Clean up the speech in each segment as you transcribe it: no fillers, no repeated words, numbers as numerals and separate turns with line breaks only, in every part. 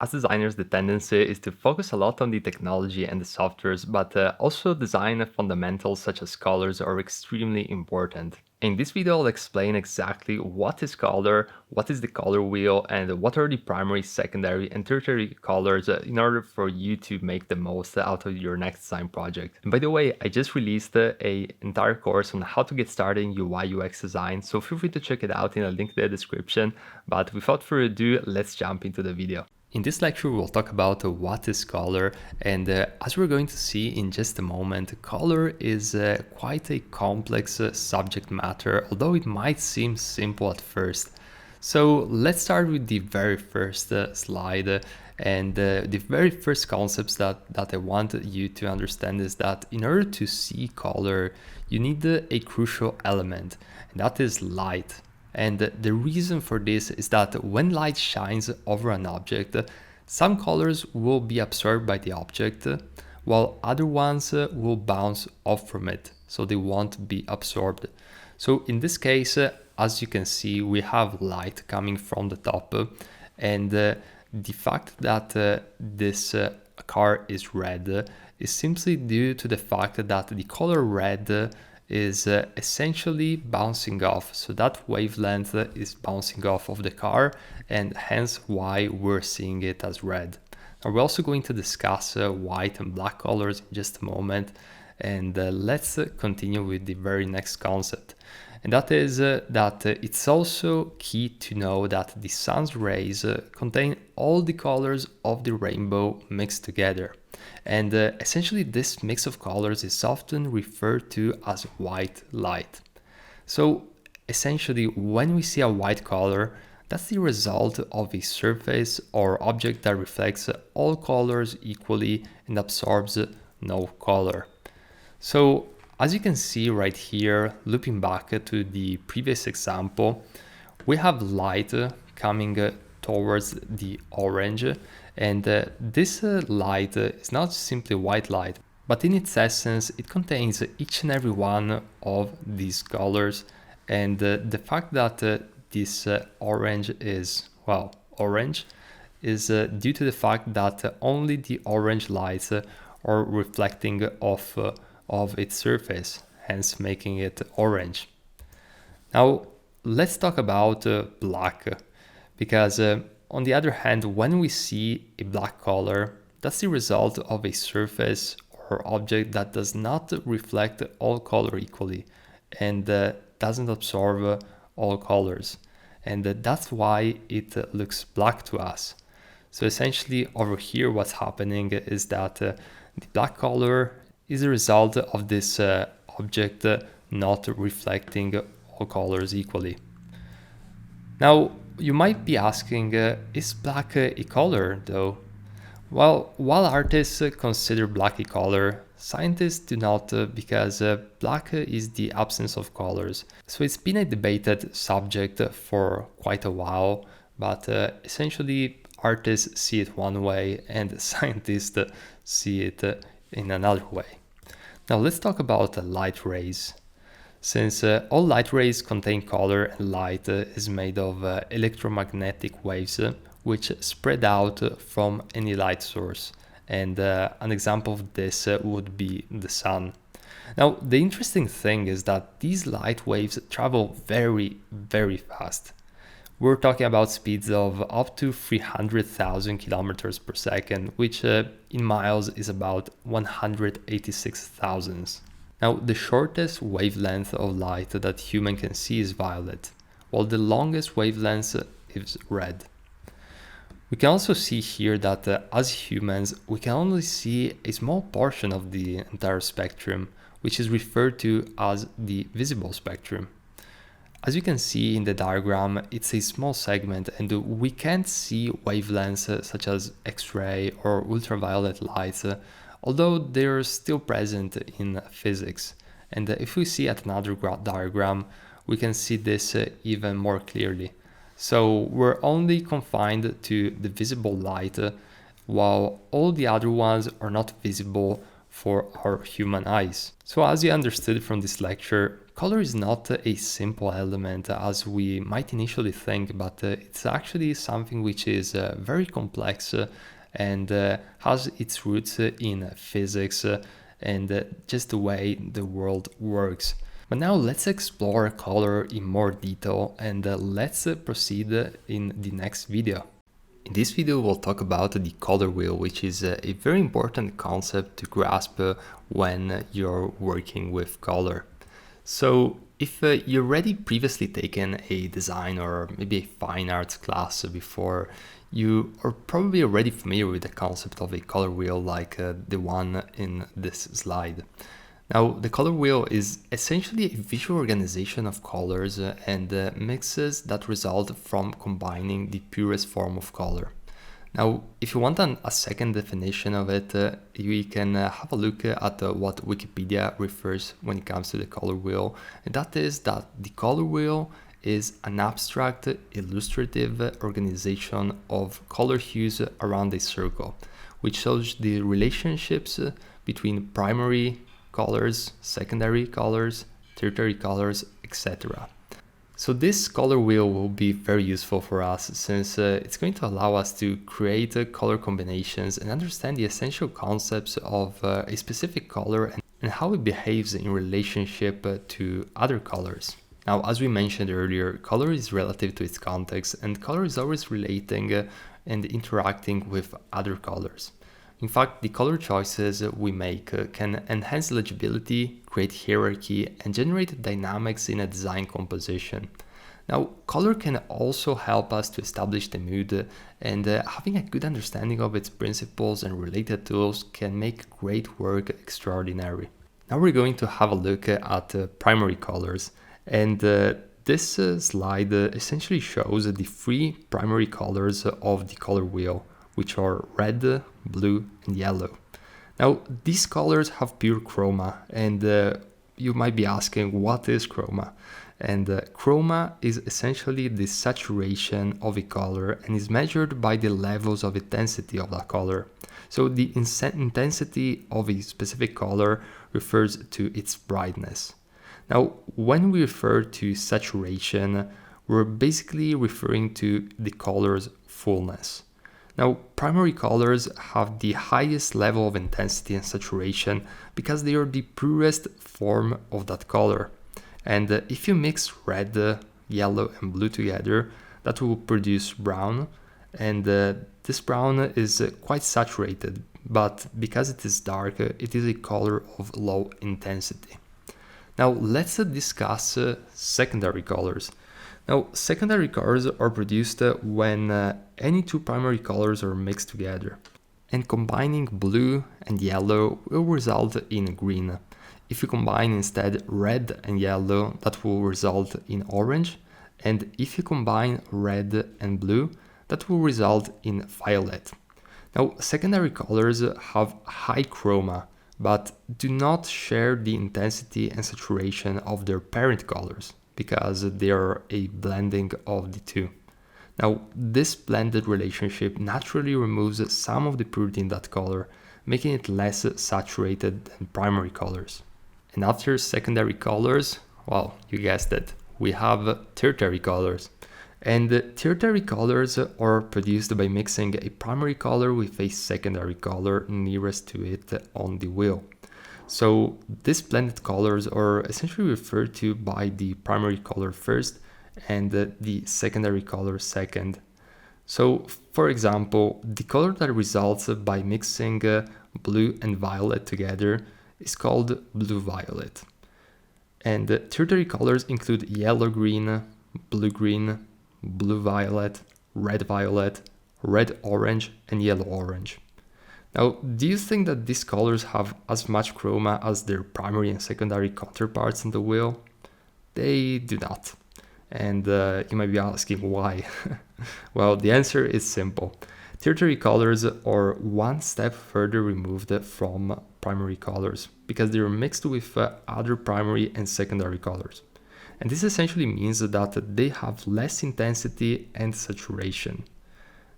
As designers, the tendency is to focus a lot on the technology and the softwares, but also design fundamentals such as colors are extremely important. In this video, I'll explain exactly what is color, what is the color wheel, and what are the primary, secondary, and tertiary colors in order for you to make the most out of your next design project. And by the way, I just released a entire course on how to get started in UI UX design, so feel free to check it out in a link in the description. But without further ado, let's jump into the video. In this lecture, we'll talk about what is color, and as we're going to see in just a moment, color is quite a complex subject matter, although it might seem simple at first. So let's start with the very first slide, and the very first concepts that I want you to understand is that in order to see color, you need a crucial element, and that is light. And the reason for this is that when light shines over an object, some colors will be absorbed by the object, while other ones will bounce off from it, so they won't be absorbed. So in this case, as you can see, we have light coming from the top, and the fact that this car is red is simply due to the fact that the color red is essentially bouncing off. So that wavelength is bouncing off of the car, and hence why we're seeing it as red. Now we're also going to discuss white and black colors in just a moment, and let's continue with the very next concept. And that is that it's also key to know that the sun's rays contain all the colors of the rainbow mixed together. And essentially this mix of colors is often referred to as white light. So essentially when we see a white color, that's the result of a surface or object that reflects all colors equally and absorbs no color. So as you can see right here, looping back to the previous example, we have light coming towards the orange, and this light is not simply white light, but in its essence it contains each and every one of these colors. And the fact that this orange is, well, orange is due to the fact that only the orange lights are reflecting off of its surface, hence making it orange. Now let's talk about black, because on the other hand, when we see a black color, that's the result of a surface or object that does not reflect all color equally and doesn't absorb all colors, and that's why it looks black to us. So essentially over here what's happening is that the black color is a result of this object not reflecting all colors equally. Now, you might be asking, is black a color though? Well, while artists consider black a color, scientists do not, because black is the absence of colors. So it's been a debated subject for quite a while, but essentially artists see it one way and scientists see it in another way. Now let's talk about light rays. Since all light rays contain color, and light is made of electromagnetic waves which spread out from any light source. And an example of this would be the sun. Now the interesting thing is that these light waves travel very, very fast. We're talking about speeds of up to 300,000 kilometers per second, which in miles is about 186,000. Now, the shortest wavelength of light that human can see is violet, while the longest wavelength is red. We can also see here that as humans, we can only see a small portion of the entire spectrum, which is referred to as the visible spectrum. As you can see in the diagram, it's a small segment and we can't see wavelengths such as X-ray or ultraviolet lights, although they're still present in physics. And if we see at another diagram, we can see this even more clearly. So we're only confined to the visible light, while all the other ones are not visible for our human eyes. So as you understood from this lecture, Color is not a simple element as we might initially think, but it's actually something which is very complex and has its roots in physics and just the way the world works. But now let's explore color in more detail and let's proceed in the next video. In this video, we'll talk about the color wheel, which is a very important concept to grasp when you're working with color. So if you already previously taken a design or maybe a fine arts class before, you are probably already familiar with the concept of a color wheel like the one in this slide. Now, the color wheel is essentially a visual organization of colors and mixes that result from combining the purest form of color. Now, if you want a second definition of it, you can have a look at what Wikipedia refers when it comes to the color wheel, and that is that the color wheel is an abstract, illustrative organization of color hues around a circle, which shows the relationships between primary colors, secondary colors, tertiary colors, etc. So this color wheel will be very useful for us since it's going to allow us to create color combinations and understand the essential concepts of a specific color and how it behaves in relationship to other colors. Now, as we mentioned earlier, color is relative to its context and color is always relating and interacting with other colors. In fact, the color choices we make can enhance legibility, create hierarchy, and generate dynamics in a design composition. Now, color can also help us to establish the mood, and having a good understanding of its principles and related tools can make great work extraordinary. Now we're going to have a look at primary colors, and this slide essentially shows the three primary colors of the color wheel, which are red, blue, and yellow. Now, these colors have pure chroma, and you might be asking, what is chroma? And chroma is essentially the saturation of a color and is measured by the levels of intensity of that color. So the intensity of a specific color refers to its brightness. Now, when we refer to saturation, we're basically referring to the color's fullness. Now, primary colors have the highest level of intensity and saturation because they are the purest form of that color. And if you mix red, yellow, and blue together, that will produce brown. And this brown is quite saturated, but because it is dark, it is a color of low intensity. Now, let's discuss secondary colors. Now, secondary colors are produced when any two primary colors are mixed together. And combining blue and yellow will result in green. If you combine instead red and yellow, that will result in orange. And if you combine red and blue, that will result in violet. Now, secondary colors have high chroma, but do not share the intensity and saturation of their parent colors, because they are a blending of the two. Now, this blended relationship naturally removes some of the purity in that color, making it less saturated than primary colors. And after secondary colors, well, you guessed it, we have tertiary colors. And tertiary colors are produced by mixing a primary color with a secondary color nearest to it on the wheel. So these blended colors are essentially referred to by the primary color first and the secondary color second. So for example, the color that results by mixing blue and violet together is called blue-violet. And tertiary colors include yellow-green, blue-green, blue-violet, red-violet, red-orange, and yellow-orange. Now, do you think that these colors have as much chroma as their primary and secondary counterparts in the wheel? They do not. And you might be asking why. Well, the answer is simple. Tertiary colors are one step further removed from primary colors because they are mixed with other primary and secondary colors. And this essentially means that they have less intensity and saturation.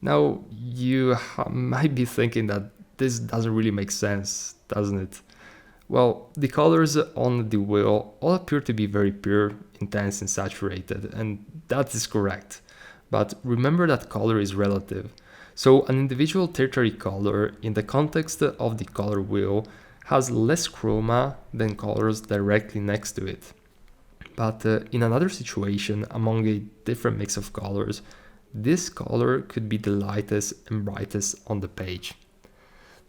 Now, you might be thinking that this doesn't really make sense, doesn't it? Well, the colors on the wheel all appear to be very pure, intense, and saturated, and that is correct. But remember that color is relative. So, an individual tertiary color in the context of the color wheel has less chroma than colors directly next to it. But in another situation, among a different mix of colors, this color could be the lightest and brightest on the page.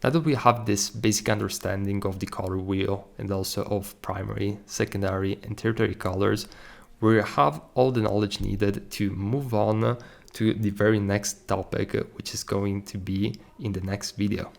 Now that we have this basic understanding of the color wheel and also of primary, secondary, and tertiary colors, we have all the knowledge needed to move on to the very next topic, which is going to be in the next video.